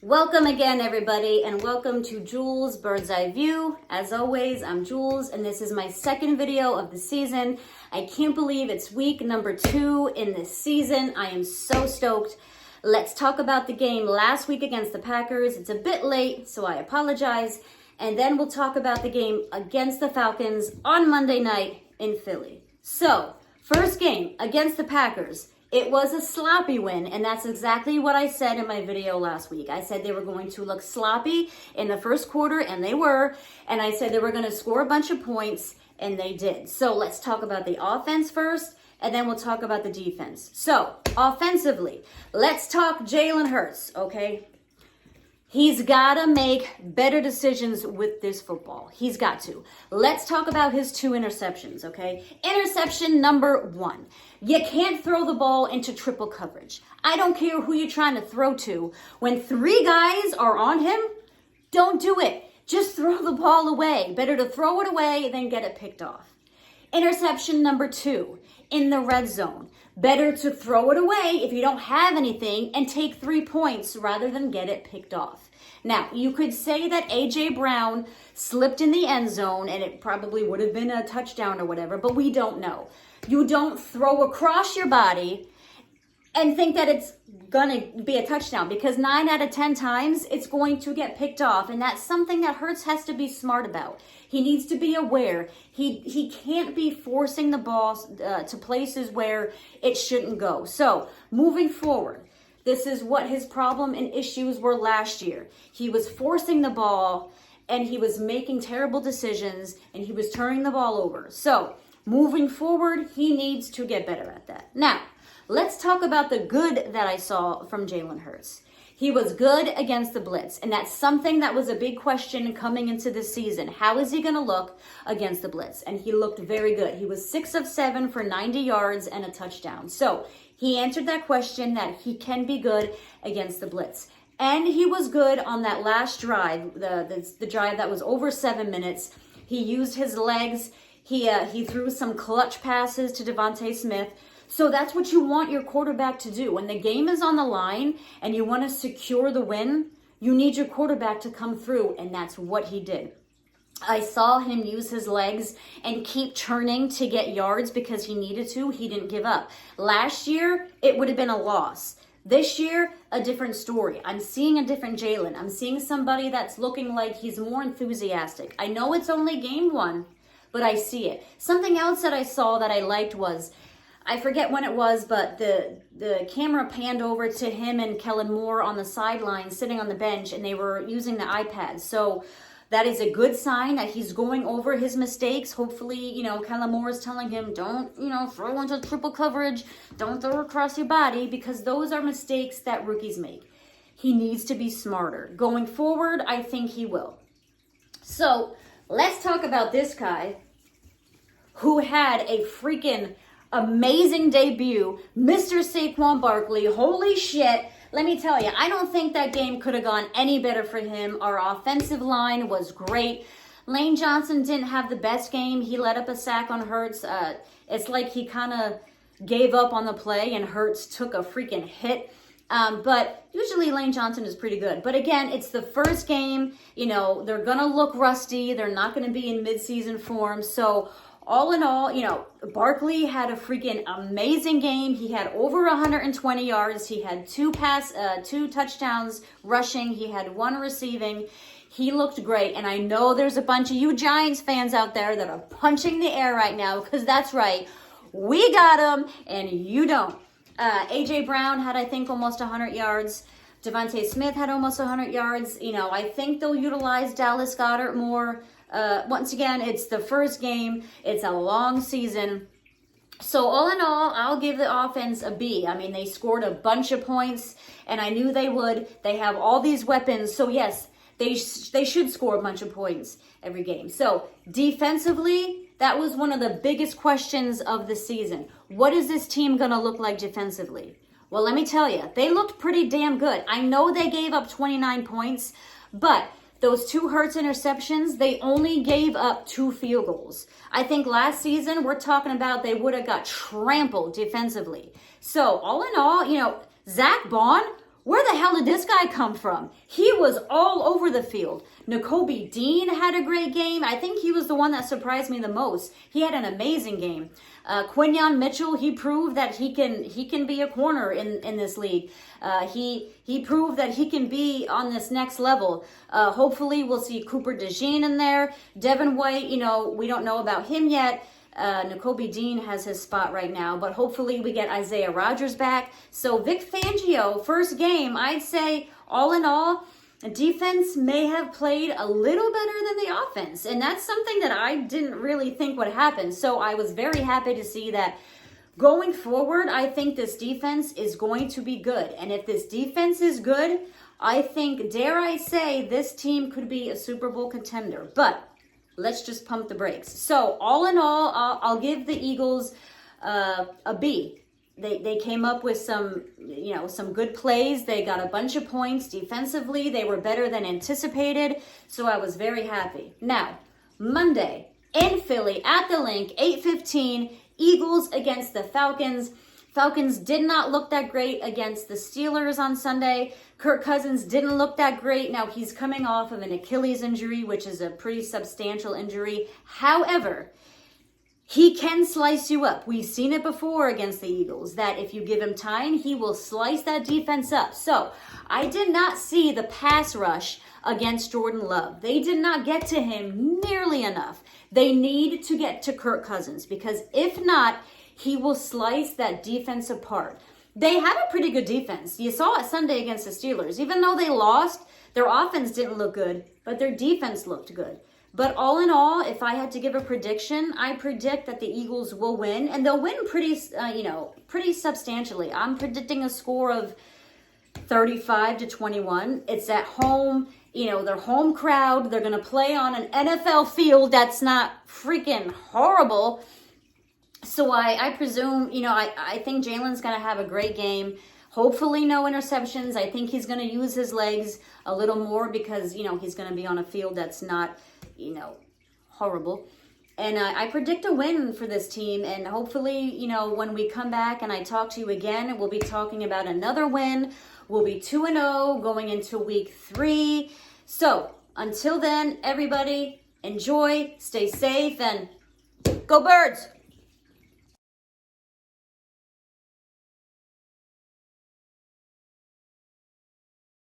Welcome again, everybody, and welcome to Jules Bird's Eye View. As always, I'm Jules, and this is my second video of the season. I can't believe it's week number 2 in this season. I am so stoked. Let's talk about the game last week against the Packers. It's a bit late, so I apologize. And then we'll talk about the game against the Falcons on Monday night in Philly. So, first game against the Packers. It was a sloppy win, and that's exactly what I said in my video last week. I said they were going to look sloppy in the first quarter, and they were. And I said they were going to score a bunch of points, and they did. So let's talk about the offense first, and then we'll talk about the defense. So, offensively, let's talk Jalen Hurts, okay? He's got to make better decisions with this football. He's got to. Let's talk about his 2 interceptions, okay? Interception number 1. You can't throw the ball into triple coverage. I don't care who you're trying to throw to. When 3 guys are on him, don't do it. Just throw the ball away. Better to throw it away than get it picked off. Interception number 2, in the red zone. Better to throw it away if you don't have anything and take 3 points rather than get it picked off. Now, you could say that A.J. Brown slipped in the end zone and it probably would have been a touchdown or whatever, but we don't know. You don't throw across your body and think that it's going to be a touchdown, because 9 out of 10 times it's going to get picked off, and that's something that Hurts has to be smart about. He needs to be aware. He can't be forcing the ball to places where it shouldn't go. So, moving forward, this is what his problem and issues were last year. He was forcing the ball, and he was making terrible decisions, and he was turning the ball over. So, moving forward, he needs to get better at that. Now, let's talk about the good that I saw from Jalen Hurts. He was good against the blitz, and that's something that was a big question coming into this season. How is he going to look against the blitz? And he looked very good. He was 6 of 7 for 90 yards and a touchdown. So he answered that question that he can be good against the blitz. And he was good on that last drive, the drive that was over 7 minutes. He used his legs. He threw some clutch passes to Devontae Smith. So that's what you want your quarterback to do. When the game is on the line and you want to secure the win, you need your quarterback to come through, and that's what he did. I saw him use his legs and keep turning to get yards because he needed to. He didn't give up. Last year, it would have been a loss. This year, a different story. I'm seeing a different Jalen. I'm seeing somebody that's looking like he's more enthusiastic. I know it's only game 1, but I see it. Something else that I saw that I liked was, I forget when it was, but the camera panned over to him and Kellen Moore on the sideline sitting on the bench, and they were using the iPad. So that is a good sign that he's going over his mistakes. Hopefully, Kellen Moore is telling him, don't, throw into triple coverage. Don't throw across your body, because those are mistakes that rookies make. He needs to be smarter. Going forward, I think he will. So let's talk about this guy who had a freaking amazing debut, Mr. Saquon Barkley. Holy shit. Let me tell you, I don't think that game could have gone any better for him. Our offensive line was great. Lane Johnson didn't have the best game. He let up a sack on Hurts. It's like he kind of gave up on the play and Hurts took a freaking hit. But usually Lane Johnson is pretty good. But again, it's the first game. They're going to look rusty. They're not going to be in midseason form. So all in all, Barkley had a freaking amazing game. He had over 120 yards. He had 2 touchdowns rushing. He had 1 receiving. He looked great. And I know there's a bunch of you Giants fans out there that are punching the air right now, because that's right. We got him and you don't. A.J. Brown had, I think, almost 100 yards. Devontae Smith had almost 100 yards. I think they'll utilize Dallas Goedert more. Once again, it's the first game. It's a long season. So all in all, I'll give the offense a B. I mean, they scored a bunch of points, and I knew they would. They have all these weapons. So yes, they should score a bunch of points every game. So defensively, that was one of the biggest questions of the season. What is this team going to look like defensively? Well, let me tell you, they looked pretty damn good. I know they gave up 29 points, but those 2 Hurts interceptions, they only gave up 2 field goals. I think last season, we're talking about they would have got trampled defensively. So all in all, Zach Bond where the hell did this guy come from? He was all over the field. Nakobe Dean had a great game. I think he was the one that surprised me the most. He had an amazing game. Quinyon Mitchell, he proved that he can be a corner in this league. He proved that he can be on this next level. Hopefully we'll see Cooper DeJean in there. Devin White, we don't know about him yet. Nakobe Dean has his spot right now, but hopefully we get Isaiah Rodgers back. So Vic Fangio, first game, I'd say all in all, defense may have played a little better than the offense. And that's something that I didn't really think would happen. So I was very happy to see that going forward, I think this defense is going to be good. And if this defense is good, I think, dare I say, this team could be a Super Bowl contender. But let's just pump the brakes. So all in all, I'll give the Eagles a B. They came up with some good plays. They got a bunch of points defensively. They were better than anticipated. So I was very happy. Now, Monday in Philly at the Link, 8:15, Eagles against the Falcons. Falcons did not look that great against the Steelers on Sunday. Kirk Cousins didn't look that great. Now, he's coming off of an Achilles injury, which is a pretty substantial injury. However, he can slice you up. We've seen it before against the Eagles, that if you give him time, he will slice that defense up. So, I did not see the pass rush against Jordan Love. They did not get to him nearly enough. They need to get to Kirk Cousins, because if not, he will slice that defense apart. They have a pretty good defense. You saw it Sunday against the Steelers. Even though they lost, their offense didn't look good, but their defense looked good. But all in all, if I had to give a prediction, I predict that the Eagles will win, and they'll win pretty substantially. I'm predicting a score of 35-21. It's at home. Their home crowd. They're going to play on an NFL field that's not freaking horrible. So I presume, I think Jalen's going to have a great game. Hopefully no interceptions. I think he's going to use his legs a little more because, he's going to be on a field that's not, horrible. And I predict a win for this team. And hopefully, when we come back and I talk to you again, we'll be talking about another win. We'll be 2-0 going into week 3. So until then, everybody, enjoy, stay safe, and go Birds!